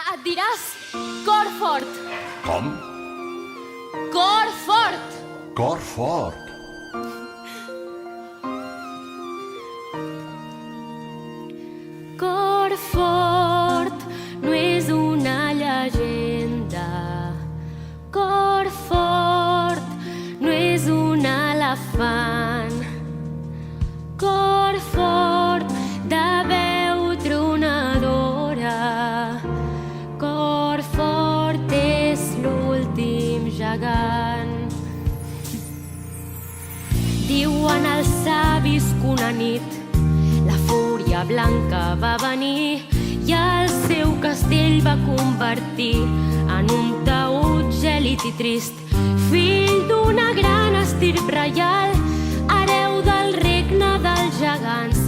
Et diràs cor fort. Com? Cor fort. Cor fort. Cor fort no és una llegenda. Cor fort no és un elefant. Cor fort de veu tronadora. Cor fort és l'últim gegant. Diuen els savis que una nit la fúria blanca va venir i el seu castell va convertir en un taüt gèlid i trist. Fill d'una gran estirp reial, hereu del regne dels gegants,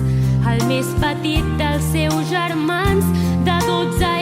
el més petit dels seus germans, de 12